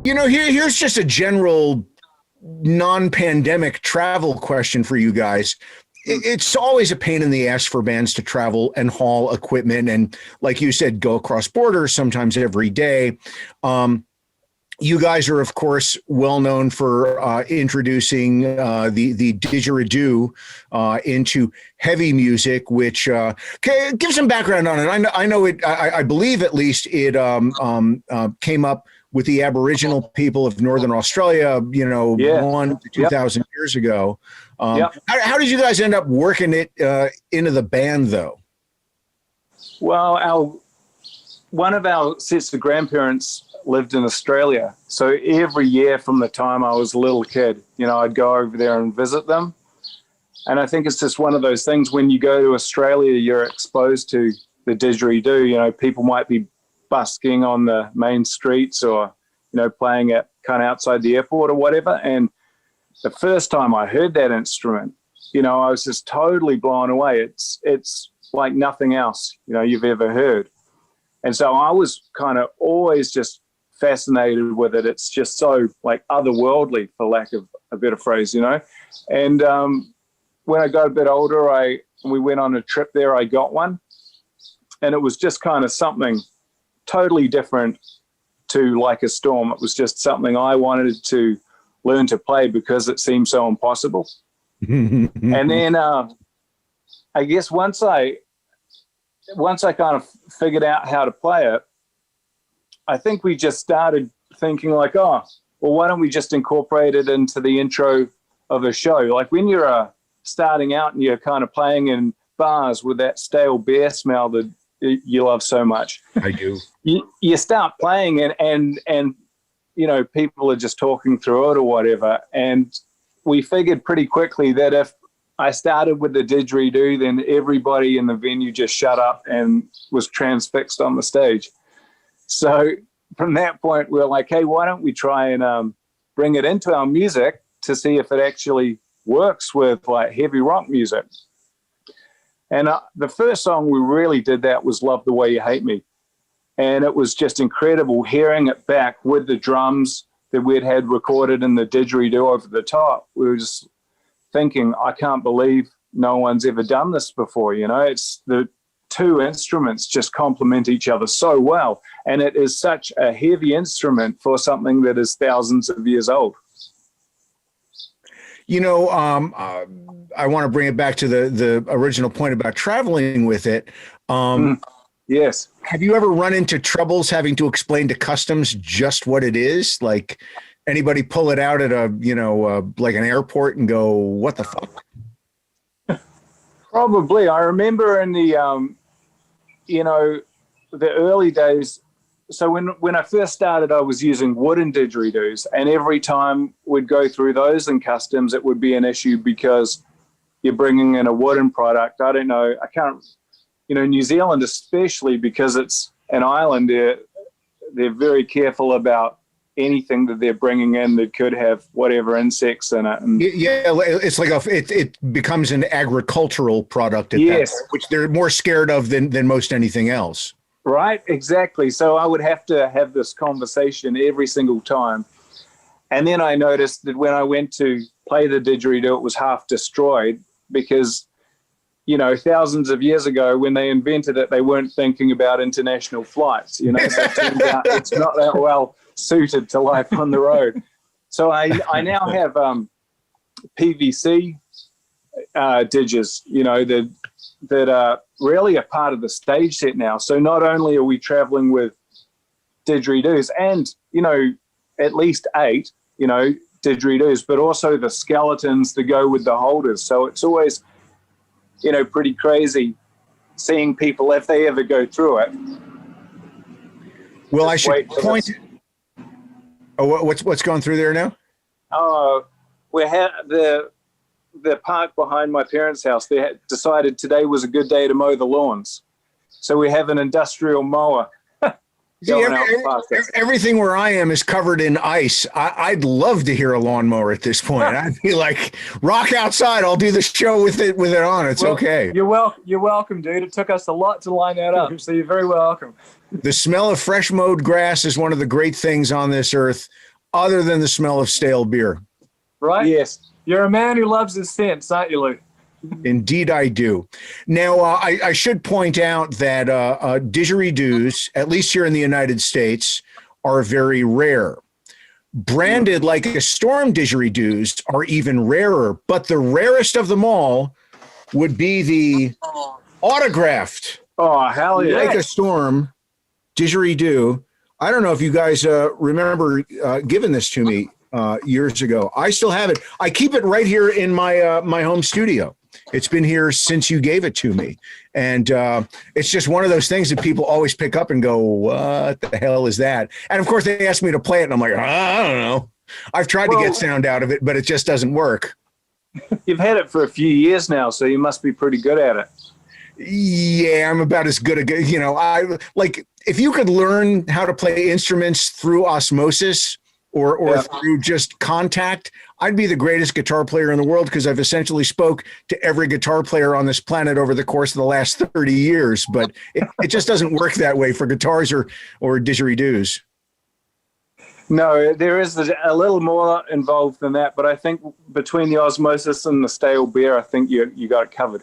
Here's just a general non-pandemic travel question for you guys. It's always a pain in the ass for bands to travel and haul equipment and, like you said, go across borders sometimes every day. You guys are, of course, well known for introducing the didgeridoo into heavy music, which give some background on it. I know it. I believe at least it came up with the Aboriginal people of Northern Australia, 1 to 2,000 years ago. How did you guys end up working it into the band, though? Well, one of our sets of grandparents lived in Australia. So every year from the time I was a little kid, I'd go over there and visit them. And I think it's just one of those things when you go to Australia, you're exposed to the didgeridoo. People might be busking on the main streets or, playing it kind of outside the airport or whatever. And the first time I heard that instrument, I was just totally blown away. It's like nothing else, you've ever heard. And so I was kind of always just fascinated with it. It's just so like otherworldly, for lack of a better phrase, And when I got a bit older, we went on a trip there, I got one. And it was just kind of something totally different to Like a Storm. It was just something I wanted to learn to play because it seemed so impossible. And then I guess once I kind of figured out how to play it, I think we just started thinking like, why don't we just incorporate it into the intro of a show? Like when you're starting out and you're kind of playing in bars with that stale beer smell that you love so much. I do. You start playing and people are just talking through it or whatever. And we figured pretty quickly that if I started with the didgeridoo, then everybody in the venue just shut up and was transfixed on the stage. So from that point, we were like, hey, why don't we try and bring it into our music to see if it actually works with like heavy rock music. And the first song we really did that was Love the Way You Hate Me. And it was just incredible hearing it back with the drums that we'd had recorded in the didgeridoo over the top. We were just thinking, I can't believe no one's ever done this before. It's the two instruments just complement each other so well. And it is such a heavy instrument for something that is thousands of years old. I want to bring it back to the original point about traveling with it. Yes. Have you ever run into troubles having to explain to customs just what it is? Like anybody pull it out at like an airport and go, what the fuck? Probably. I remember in the, the early days. So when I first started, I was using wooden didgeridoos, and every time we'd go through those in customs, it would be an issue because you're bringing in a wooden product. I don't know. I can't, New Zealand, especially because it's an island, they're very careful about anything that they're bringing in that could have whatever insects in it. And it's like it becomes an agricultural product at that point, which they're more scared of than most anything else. Right, exactly. So I would have to have this conversation every single time. And then I noticed that when I went to play the didgeridoo, it was half destroyed because, thousands of years ago when they invented it, they weren't thinking about international flights. So it turns out it's not that well suited to life on the road. So I now have PVC didges, that are really a part of the stage set now. So not only are we traveling with didgeridoos and, at least 8, didgeridoos, but also the skeletons that go with the holders. So it's always, pretty crazy seeing people, if they ever go through it. Well, I should point. What's going through there now? We had the park behind my parents' house. They had decided today was a good day to mow the lawns. So we have an industrial mower. Everything where I am is covered in ice. I'd love to hear a lawnmower at this point. I'd be like, rock outside. I'll do the show with it on. It's okay. You're welcome, dude. It took us a lot to line that up, so you're very welcome. The smell of fresh mowed grass is one of the great things on this earth. other than the smell of stale beer. Right? Yes. You're a man who loves his scents, aren't you, Lou? Indeed, I do. Now, I should point out that didgeridoos, at least here in the United States, are very rare. Branded like a storm didgeridoos are even rarer, but the rarest of them all would be the autographed Oh, hell yeah. like a storm didgeridoo. I don't know if you guys remember giving this to me years ago. I still have it. I keep it right here in my my home studio. It's been here since you gave it to me. And it's just one of those things that people always pick up and go, what the hell is that? And of course they ask me to play it and I'm like, I don't know. I've tried to get sound out of it, but it just doesn't work. You've had it for a few years now, so you must be pretty good at it. Yeah, I'm about as good a, you know, I like if you could learn how to play instruments through osmosis or through just contact, I'd be the greatest guitar player in the world because I've essentially spoke to every guitar player on this planet over the course of the last 30 years. But it just doesn't work that way for guitars or didgeridoos. No, there is a little more involved than that, but I think between the osmosis and the stale beer, I think you got it covered.